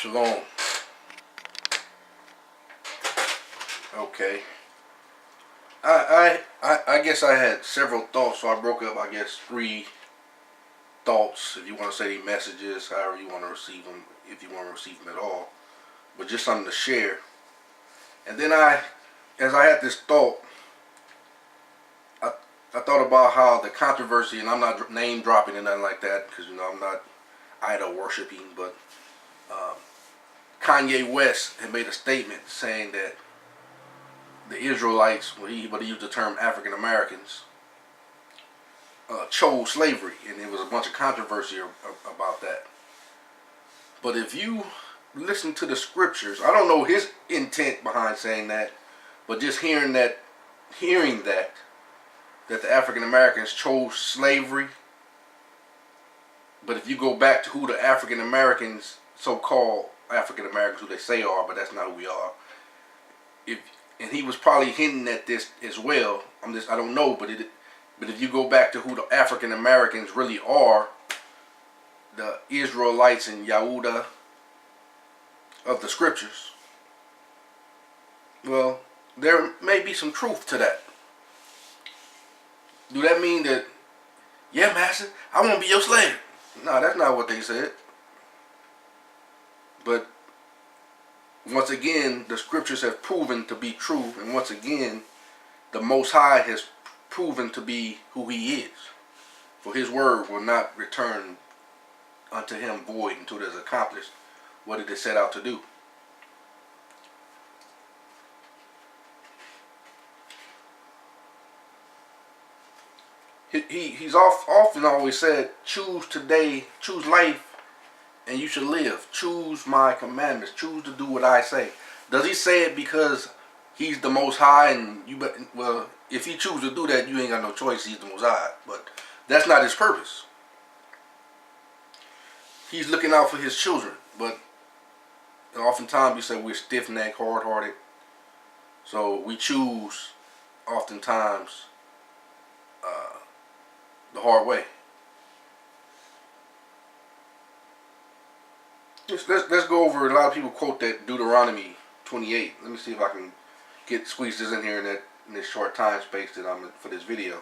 Shalom. Okay. I guess I had several thoughts, so I broke up, I guess, 3 thoughts, if you want to say messages, however you want to receive them, if you want to receive them at all. But just something to share. And then as I had this thought, I thought about how the controversy, and I'm not name dropping and nothing like that, because, I'm not idol worshiping, but Kanye West had made a statement saying that the Israelites, but he used the term African Americans, chose slavery, and there was a bunch of controversy about that. But if you listen to the scriptures, I don't know his intent behind saying that, but just hearing that the African Americans chose slavery. But if you go back to who the African Americans, so-called African Americans, who they say are, but that's not who we are. And he was probably hinting at this as well. I don't know, but if you go back to who the African Americans really are, the Israelites and Yahudah of the scriptures, well, there may be some truth to that. Do that mean that, yeah, master, I won't be your slave? No, that's not what they said. But once again, the scriptures have proven to be true, and once again, the Most High has proven to be who He is. For His word will not return unto Him void until it is accomplished what it is set out to do. He's often always said, choose today, choose life, and you should live. Choose my commandments. Choose to do what I say. Does he say it because he's the Most High, and well, if he chooses to do that, you ain't got no choice. He's the Most High, but that's not his purpose. He's looking out for his children, but oftentimes we say we're stiff-necked, hard-hearted, so we choose oftentimes the hard way. Let's go over. A lot of people quote that Deuteronomy 28. Let me see if I can squeeze this in here in this short time space that I'm in for this video.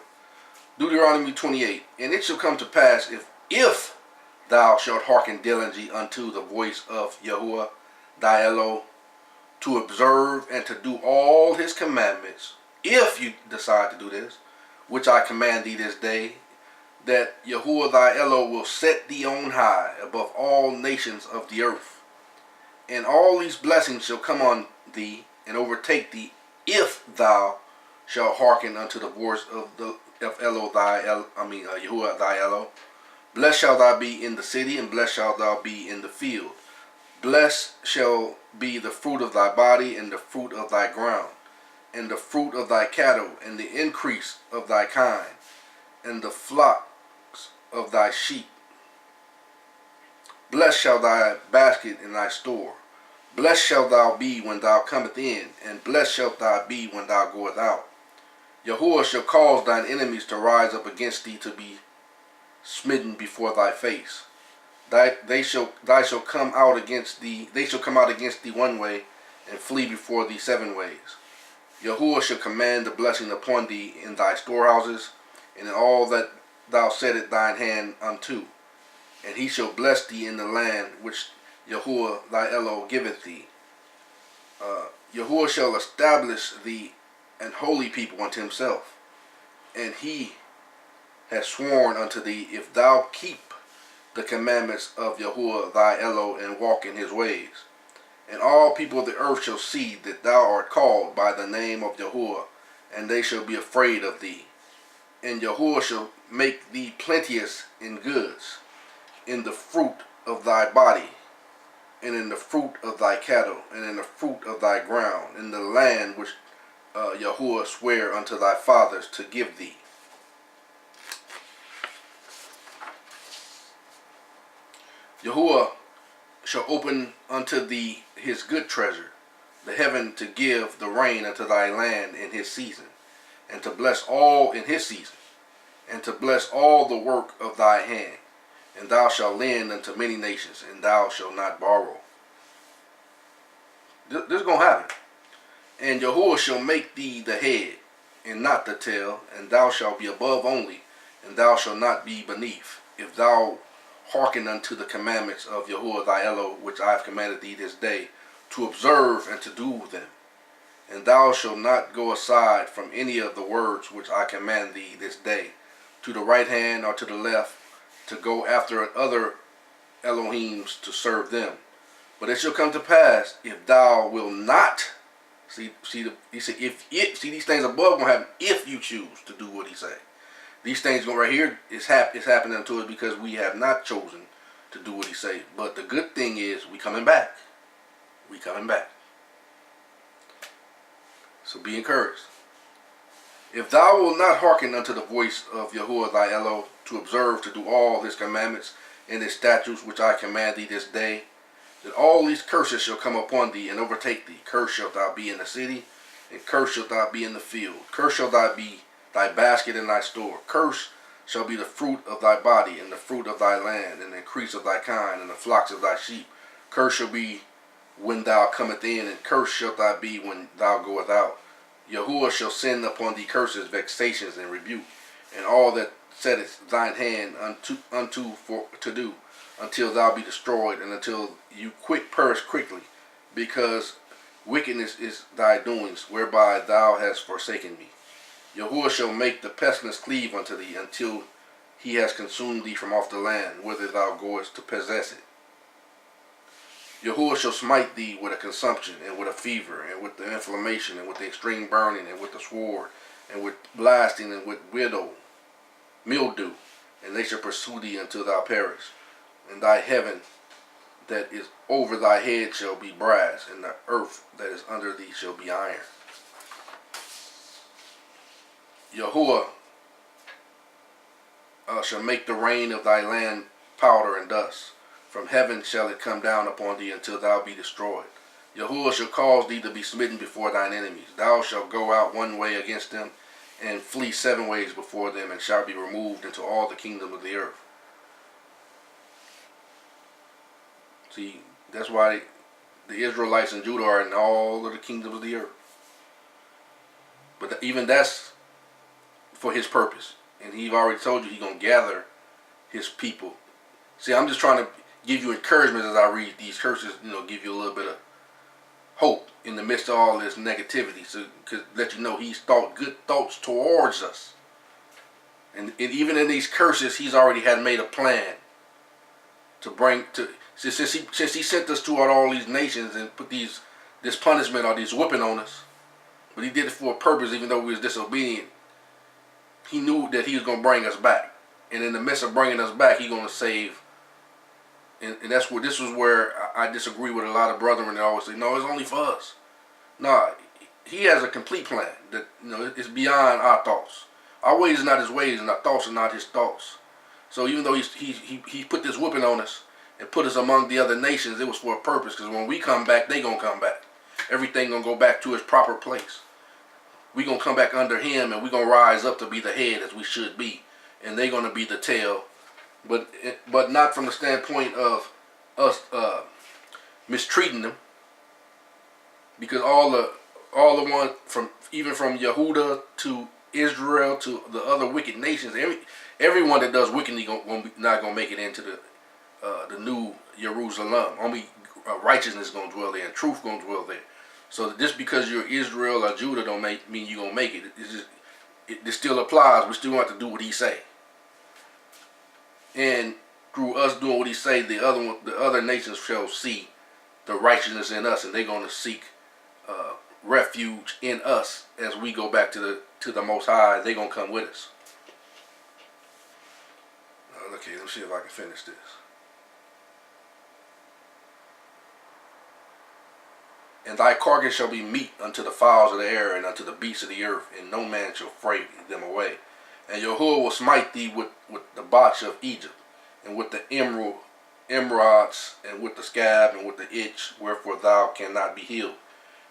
Deuteronomy 28. And it shall come to pass, if thou shalt hearken diligently unto the voice of Yahuwah thy Eloh, to observe and to do all his commandments, if you decide to do this, which I command thee this day, that Yahuwah thy Eloh will set thee on high above all nations of the earth. And all these blessings shall come on thee and overtake thee, if thou shalt hearken unto the voice of Yahuwah thy Eloh. Blessed shall thou be in the city, and blessed shalt thou be in the field. Blessed shall be the fruit of thy body, and the fruit of thy ground, and the fruit of thy cattle, and the increase of thy kind, and the flocks of thy sheep. Blessed shall thy basket and thy store. Blessed shalt thou be when thou comest in, and blessed shalt thou be when thou goest out. Yahuwah shall cause thine enemies to rise up against thee, to be smitten before thy face. They shall come out against thee one way, and flee before thee 7 ways. Yahuwah shall command the blessing upon thee in thy storehouses, and in all that thou settest thine hand unto. And he shall bless thee in the land which Yahuwah thy Eloh giveth thee. Yahuwah shall establish thee an holy people unto himself. And he has sworn unto thee, if thou keep the commandments of Yahuwah thy Eloh, and walk in his ways. And all people of the earth shall see that thou art called by the name of Yahuwah, and they shall be afraid of thee. And Yahuwah shall make thee plenteous in goods, in the fruit of thy body, and in the fruit of thy cattle, and in the fruit of thy ground, in the land which Yahuwah sware unto thy fathers to give thee. Yahuwah shall open unto thee his good treasure, the heaven, to give the rain unto thy land in his season, and to bless all in his season, and to bless all the work of thy hand. And thou shalt lend unto many nations, and thou shalt not borrow. This is going to happen. And Yahuwah shall make thee the head, and not the tail, and thou shalt be above only, and thou shalt not be beneath, if thou hearken unto the commandments of Yahuwah thy Eloh, which I have commanded thee this day, to observe and to do them. And thou shalt not go aside from any of the words which I command thee this day, to the right hand or to the left, to go after other Elohims to serve them. But it shall come to pass, if thou wilt not, he said, these things above gonna happen if you choose to do what he say. These things right here is happening to us because we have not chosen to do what he say. But the good thing is we coming back. We coming back. So be encouraged. If thou wilt not hearken unto the voice of Yahuwah thy Eloh, to observe to do all his commandments and his statutes which I command thee this day, that all these curses shall come upon thee and overtake thee. Cursed shalt thou be in the city, and cursed shalt thou be in the field. Cursed shall thou be thy basket and thy store. Cursed shall be the fruit of thy body, and the fruit of thy land, and the increase of thy kind, and the flocks of thy sheep. Cursed shall be when thou cometh in, and cursed shalt thou be when thou goeth out. Yahuwah shall send upon thee curses, vexations, and rebuke, and all that setteth thine hand to do, until thou be destroyed, and until you perish quickly, because wickedness is thy doings, whereby thou hast forsaken me. Yahuwah shall make the pestilence cleave unto thee, until he has consumed thee from off the land, whither thou goest to possess it. Yahuwah shall smite thee with a consumption, and with a fever, and with the inflammation, and with the extreme burning, and with the sword, and with blasting, and with mildew, and they shall pursue thee until thou perish. And thy heaven that is over thy head shall be brass, and the earth that is under thee shall be iron. Yahuwah shall make the rain of thy land powder and dust. From heaven shall it come down upon thee until thou be destroyed. Yahuwah shall cause thee to be smitten before thine enemies. Thou shalt go out one way against them, and flee 7 ways before them, and shalt be removed into all the kingdom of the earth. See, that's why the Israelites and Judah are in all of the kingdoms of the earth. But even that's for his purpose. And he's already told you he's going to gather his people. See, I'm just trying to give you encouragement as I read these curses, give you a little bit of hope in the midst of all this negativity. So, to let you know he's thought good thoughts towards us. And even in these curses, he's already had made a plan to bring to... Since he sent us to all these nations and put this punishment or these whipping on us, but he did it for a purpose. Even though we was disobedient, he knew that he was going to bring us back. And in the midst of bringing us back, he's going to save. And this was where I disagree with a lot of brethren that always say, no, it's only for us. No, he has a complete plan that it's beyond our thoughts. Our ways are not his ways, and our thoughts are not his thoughts. So even though he put this whipping on us and put us among the other nations, it was for a purpose. Because when we come back, they gonna come back. Everything gonna go back to its proper place. We gonna come back under him, and we gonna rise up to be the head as we should be, and they gonna be the tail. But not from the standpoint of us mistreating them, because all the ones from Yehuda to Israel to the other wicked nations, everyone that does wickedly not gonna make it into the new Jerusalem. Only righteousness gonna dwell there, and truth gonna dwell there. So just because you're Israel or Judah don't mean you're gonna make it. It still applies. We still have to do what he say. And through us doing what he say, the other nations shall see the righteousness in us, and they're gonna seek refuge in us as we go back to the Most High. They're gonna come with us. Okay, let's see if I can finish this. And thy carcass shall be meat unto the fowls of the air, and unto the beasts of the earth, and no man shall fray them away. And Yahuwah will smite thee with the botch of Egypt, and with the emeralds, and with the scab, and with the itch, wherefore thou cannot be healed.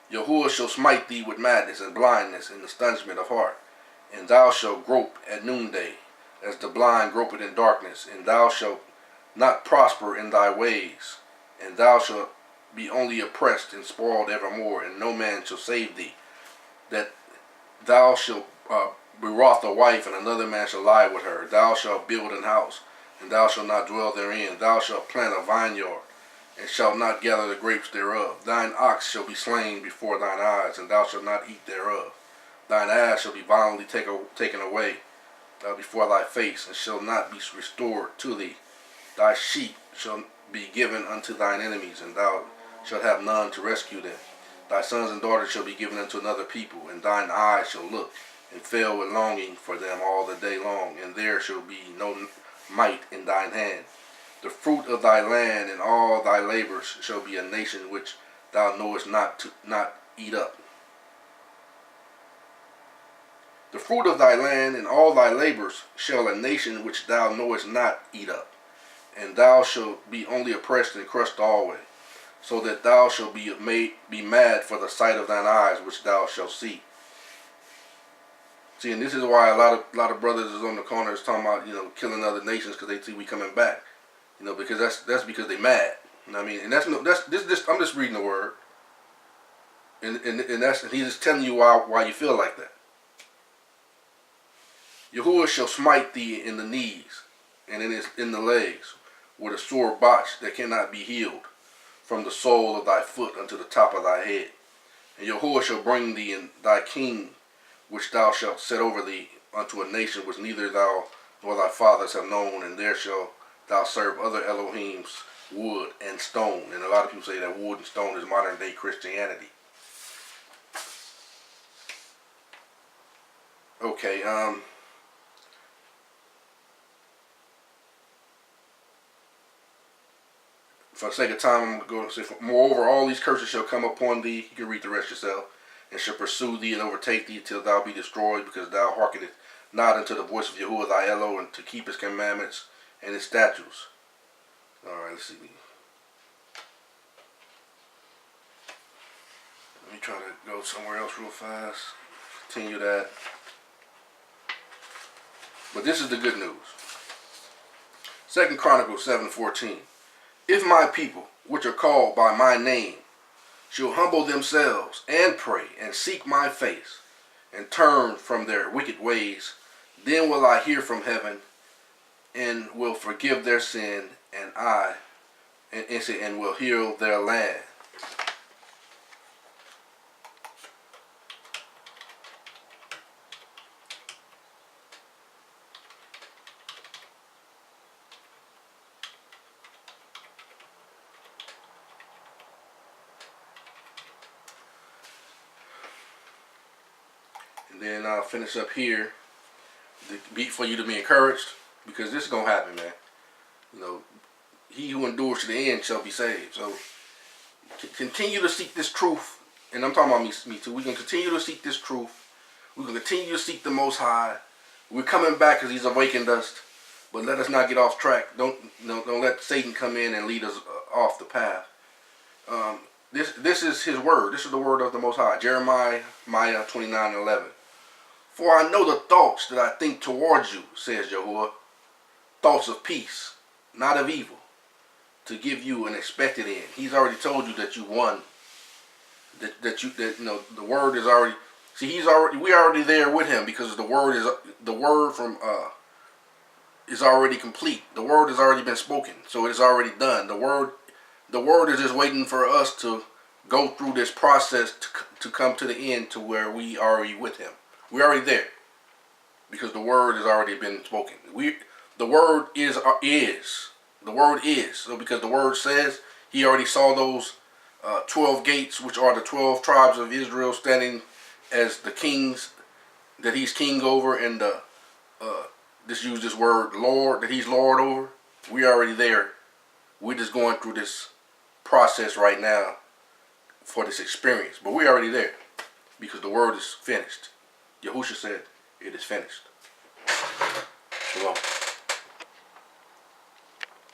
Yahuwah shall smite thee with madness, and blindness, and astonishment of heart. And thou shalt grope at noonday, as the blind gropeth in darkness. And thou shalt not prosper in thy ways, and thou shalt be only oppressed and spoiled evermore, and no man shall save thee. That thou shalt betroth a wife, and another man shall lie with her. Thou shalt build an house, and thou shalt not dwell therein. Thou shalt plant a vineyard, and shalt not gather the grapes thereof. Thine ox shall be slain before thine eyes, and thou shalt not eat thereof. Thine ass shall be violently taken away before thy face, and shall not be restored to thee. Thy sheep shall be given unto thine enemies, and thou shalt have none to rescue them. Thy sons and daughters shall be given unto another people, and thine eyes shall look, and fail with longing for them all the day long, and there shall be no might in thine hand. The fruit of thy land and all thy labors shall be a nation which thou knowest not to not eat up. The fruit of thy land and all thy labors shall a nation which thou knowest not eat up, and thou shalt be only oppressed and crushed always, so that thou shalt be mad for the sight of thine eyes which thou shalt see. See, and this is why a lot of brothers is on the corners talking about, killing other nations because they see we coming back, because that's because they mad. You know what I mean? And this I'm just reading the word, and he's just telling you why you feel like that. Yahuwah shall smite thee in the knees and in the legs with a sore botch that cannot be healed, from the sole of thy foot unto the top of thy head. And Yahuwah shall bring thee and thy king, which thou shalt set over thee, unto a nation which neither thou nor thy fathers have known, and there shalt thou serve other Elohims, wood and stone. And a lot of people say that wood and stone is modern day Christianity. Okay, for the sake of time, I'm going to say, moreover, all these curses shall come upon thee. You can read the rest yourself. And shall pursue thee and overtake thee till thou be destroyed, because thou hearkenest not unto the voice of Yahuwah thy Eloh, and to keep his commandments and his statutes. Alright, let's see. Let me try to go somewhere else real fast. Continue that. But this is the good news. 2 Chronicles 7:14. If my people, which are called by my name, shall humble themselves and pray and seek my face and turn from their wicked ways, then will I hear from heaven and will forgive their sin, and will heal their land. And then I'll finish up here for you to be encouraged, because this is going to happen, man. He who endures to the end shall be saved. So continue to seek this truth. And I'm talking about me too. We're going to continue to seek this truth. We're going to continue to seek the Most High. We're coming back because he's awakened us. But let us not get off track. Don't let Satan come in and lead us off the path. This is his word. This is the word of the Most High. Jeremiah 29:11. For I know the thoughts that I think towards you, says Yahuwah, thoughts of peace, not of evil, to give you an expected end. He's already told you that you won. That the word is already. See, we're already there with him, because the word is already complete. The word has already been spoken, so it is already done. The word is just waiting for us to go through this process to come to the end, to where we are already with him. We're already there, because the word has already been spoken. The word is. The word is. So because the word says, he already saw those 12 gates, which are the 12 tribes of Israel, standing as the kings that he's king over, and just use this word Lord, that he's Lord over. We're already there. We're just going through this process right now for this experience. But we're already there, because the word is finished. Yahushua said, it is finished. Shalom.